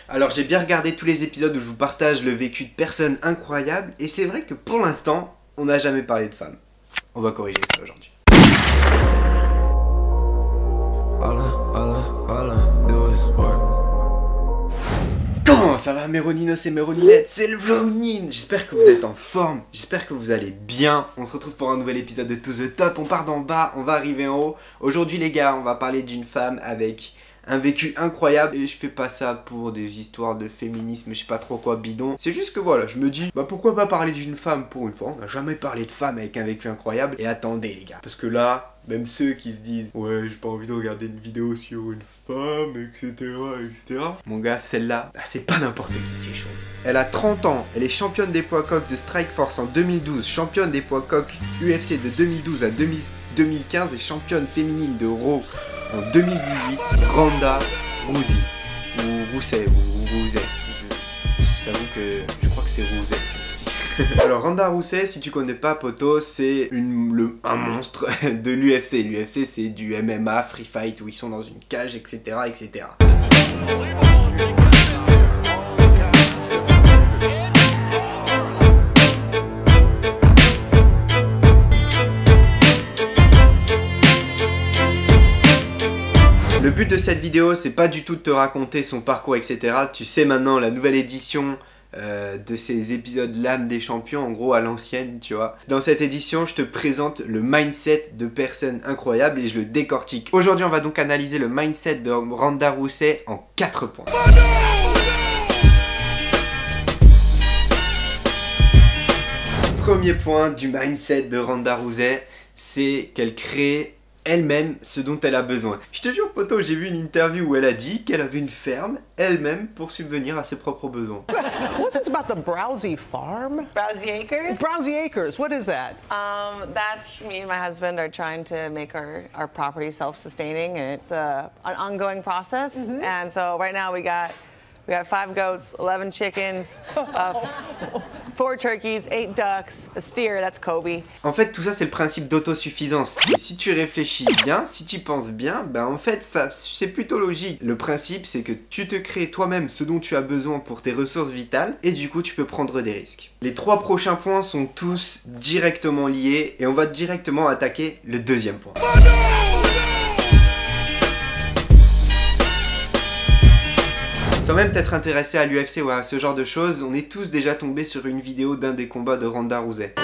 Alors j'ai bien regardé tous les épisodes où je vous partage le vécu de personnes incroyables et c'est vrai que pour l'instant, on n'a jamais parlé de femmes. On va corriger ça aujourd'hui. Comment ça va Méroninos et Méroninettes? C'est le Vlognin. J'espère que vous êtes en forme, j'espère que vous allez bien. On se retrouve pour un nouvel épisode de To The Top. On part d'en bas, on va arriver en haut. Aujourd'hui les gars, on va parler d'une femme avec un vécu incroyable. Et je fais pas ça pour des histoires de féminisme, je sais pas trop quoi bidon. C'est juste que voilà, je me dis, bah pourquoi pas parler d'une femme pour une fois. On n'a jamais parlé de femme avec un vécu incroyable. Et attendez les gars, parce que là, même ceux qui se disent ouais j'ai pas envie de regarder une vidéo sur une femme, etc. Mon gars, celle-là, c'est pas n'importe qui est chose. Elle a 30 ans, elle est championne des poids coqs de Strikeforce en 2012, championne des poids coqs UFC de 2012 à 2015 et championne féminine de Raw en 2018, Ronda Rousey. Ou Rousey, ou Rousey. Je t'avoue que je crois que c'est Rousey. Alors Ronda Rousey, si tu connais pas poto, c'est un monstre de l'UFC. L'UFC c'est du MMA, free fight où ils sont dans une cage, etc. etc. Le but de cette vidéo, c'est pas du tout de te raconter son parcours, etc. Tu sais maintenant la nouvelle édition de ces épisodes l'âme des champions, en gros à l'ancienne, tu vois. Dans cette édition, je te présente le mindset de personnes incroyables et je le décortique. Aujourd'hui, on va donc analyser le mindset de Ronda Rousey en 4 points. Premier point du mindset de Ronda Rousey, c'est qu'elle crée elle-même ce dont elle a besoin. Je te jure poto, j'ai vu une interview où elle a dit qu'elle avait une ferme elle-même pour subvenir à ses propres besoins. What's this about the Browsey farm? Browsey Acres? Browsey Acres, what is that? That's me and my husband are trying to make our property self-sustaining, and it's an ongoing process. And so right now we got 5 goats, 11 chickens, 4 turkeys, 8 ducks, a steer, that's Kobe. En fait, tout ça, c'est le principe d'autosuffisance. Et si tu réfléchis bien, si tu penses bien, ben en fait, ça, c'est plutôt logique. Le principe, c'est que tu te crées toi-même ce dont tu as besoin pour tes ressources vitales, et du coup, tu peux prendre des risques. Les 3 prochains points sont tous directement liés, et on va directement attaquer le deuxième point. Sans même t'être intéressé à l'UFC ou à ce genre de choses, on est tous déjà tombés sur une vidéo d'un des combats de Ronda Rousey.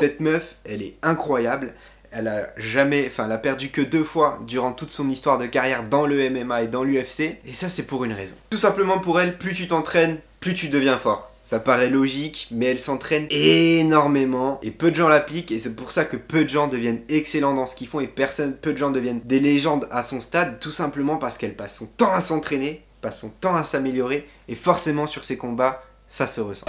Cette meuf, elle est incroyable. Elle a perdu que 2 fois durant toute son histoire de carrière dans le MMA et dans l'UFC. Et ça, c'est pour une raison. Tout simplement pour elle, plus tu t'entraînes, plus tu deviens fort. Ça paraît logique, mais elle s'entraîne énormément et peu de gens l'appliquent et c'est pour ça que peu de gens deviennent excellents dans ce qu'ils font et peu de gens deviennent des légendes à son stade, tout simplement parce qu'elle passe son temps à s'entraîner, passe son temps à s'améliorer et forcément sur ses combats, ça se ressent.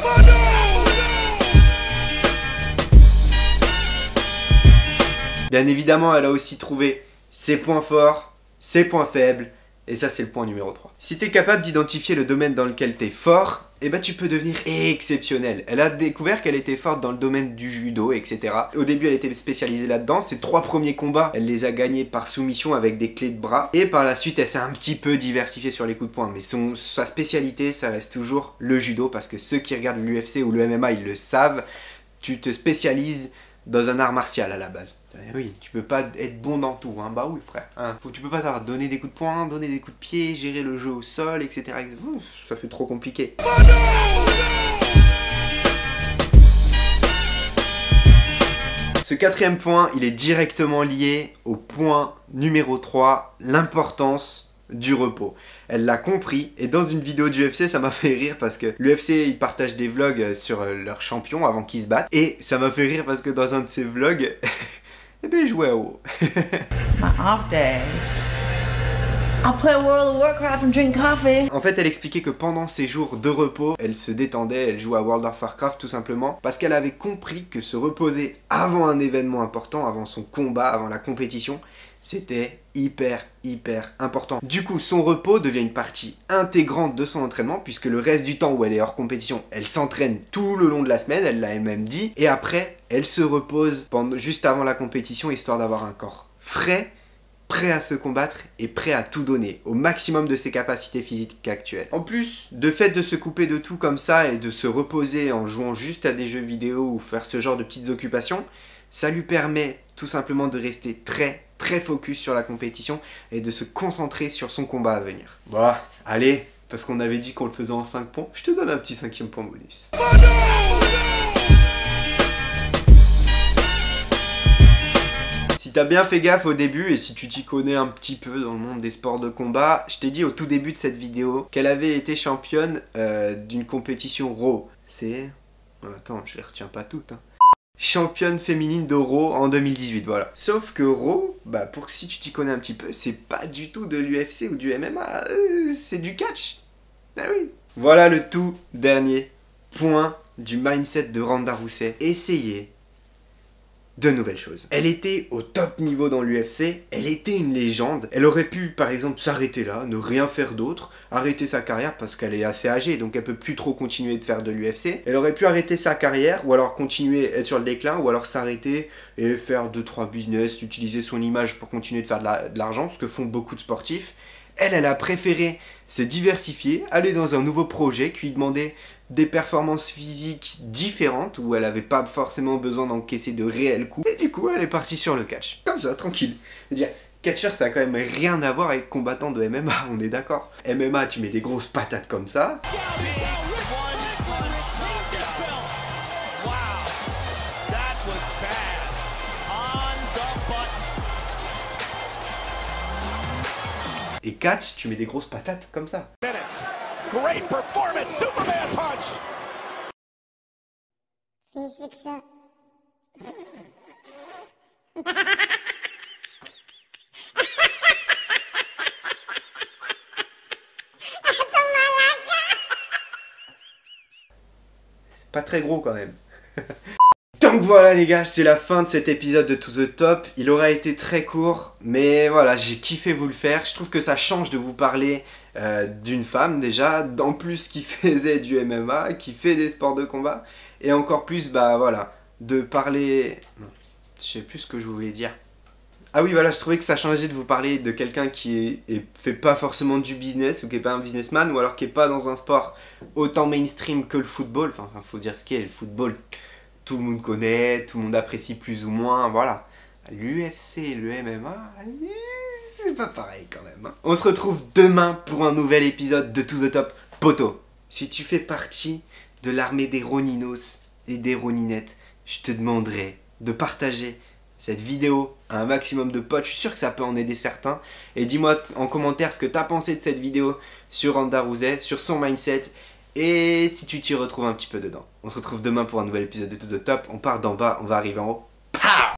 Bien évidemment, elle a aussi trouvé ses points forts, ses points faibles, et ça c'est le point numéro 3. Si tu es capable d'identifier le domaine dans lequel tu es fort, eh ben tu peux devenir exceptionnel. Elle a découvert qu'elle était forte dans le domaine du judo, etc. Au début, elle était spécialisée là-dedans. Ses 3 premiers combats, elle les a gagnés par soumission avec des clés de bras. Et par la suite, elle s'est un petit peu diversifiée sur les coups de poing. Mais sa spécialité, ça reste toujours le judo. Parce que ceux qui regardent l'UFC ou le MMA, ils le savent. Tu te spécialises dans un art martial à la base. Oui, tu peux pas être bon dans tout, hein. Bah oui frère, hein. Tu peux pas savoir donner des coups de poing, donner des coups de pied, gérer le jeu au sol, etc. Ouf, ça fait trop compliqué. Ce 4e point, il est directement lié au point numéro 3, l'importance du repos. Elle l'a compris et dans une vidéo du UFC ça m'a fait rire parce que l'UFC ils partagent des vlogs sur leurs champions avant qu'ils se battent et ça m'a fait rire parce que dans un de ces vlogs eh ben il jouait à WoW. My off days, I'll play World of Warcraft and drink coffee. En fait elle expliquait que pendant ces jours de repos elle se détendait, elle jouait à World of Warcraft tout simplement parce qu'elle avait compris que se reposer avant un événement important, avant son combat, avant la compétition, c'était hyper important. Du coup, son repos devient une partie intégrante de son entraînement puisque le reste du temps où elle est hors compétition, elle s'entraîne tout le long de la semaine, elle l'a elle-même dit, et après, elle se repose juste avant la compétition histoire d'avoir un corps frais prêt à se combattre et prêt à tout donner, au maximum de ses capacités physiques actuelles. En plus, de fait de se couper de tout comme ça et de se reposer en jouant juste à des jeux vidéo ou faire ce genre de petites occupations, ça lui permet tout simplement de rester très focus sur la compétition et de se concentrer sur son combat à venir. Bon, allez, parce qu'on avait dit qu'on le faisait en 5 points, je te donne un petit 5e point bonus. Si t'as bien fait gaffe au début et si tu t'y connais un petit peu dans le monde des sports de combat, je t'ai dit au tout début de cette vidéo qu'elle avait été championne d'une compétition Raw. C'est... Attends, je les retiens pas toutes, hein. Championne féminine de Raw en 2018, voilà. Sauf que Raw, bah pour si tu t'y connais un petit peu, c'est pas du tout de l'UFC ou du MMA, c'est du catch. Bah oui. Voilà le tout dernier point du mindset de Ronda Rousey. Essayez de nouvelles choses. Elle était au top niveau dans l'UFC, elle était une légende. Elle aurait pu par exemple s'arrêter là, ne rien faire d'autre, arrêter sa carrière parce qu'elle est assez âgée, donc elle peut plus trop continuer de faire de l'UFC. Elle aurait pu arrêter sa carrière, ou alors continuer, être sur le déclin, ou alors s'arrêter et faire 2-3 business, utiliser son image pour continuer de faire de l'argent, ce que font beaucoup de sportifs. Elle a préféré se diversifier, aller dans un nouveau projet qui lui demandait des performances physiques différentes, où elle n'avait pas forcément besoin d'encaisser de réels coups, et du coup elle est partie sur le catch. Comme ça, tranquille. Je veux dire, catcheur ça a quand même rien à voir avec combattant de MMA, on est d'accord. MMA tu mets des grosses patates comme ça. Et catch, tu mets des grosses patates comme ça. Great performance, Superman punch. C'est pas très gros quand même. Donc voilà les gars, c'est la fin de cet épisode de To The Top. Il aura été très court, mais voilà, j'ai kiffé vous le faire. Je trouve que ça change de vous parler d'une femme déjà, en plus qui faisait du MMA, qui fait des sports de combat, et encore plus, bah voilà, de parler... Non, je sais plus ce que je voulais dire. Ah oui, voilà, je trouvais que ça changeait de vous parler de quelqu'un qui fait pas forcément du business, ou qui est pas un businessman, ou alors qui est pas dans un sport autant mainstream que le football. Enfin, faut dire ce qu'est le football. Tout le monde connaît, tout le monde apprécie plus ou moins, voilà. L'UFC, le MMA, c'est pas pareil quand même. Hein. On se retrouve demain pour un nouvel épisode de To The Top. Poto, si tu fais partie de l'armée des Roninos et des Roninettes, je te demanderai de partager cette vidéo à un maximum de potes. Je suis sûr que ça peut en aider certains. Et dis-moi en commentaire ce que tu as pensé de cette vidéo sur Ronda Rousey, sur son mindset. Et si tu t'y retrouves un petit peu dedans. On se retrouve demain pour un nouvel épisode de To The Top. On part d'en bas, on va arriver en haut.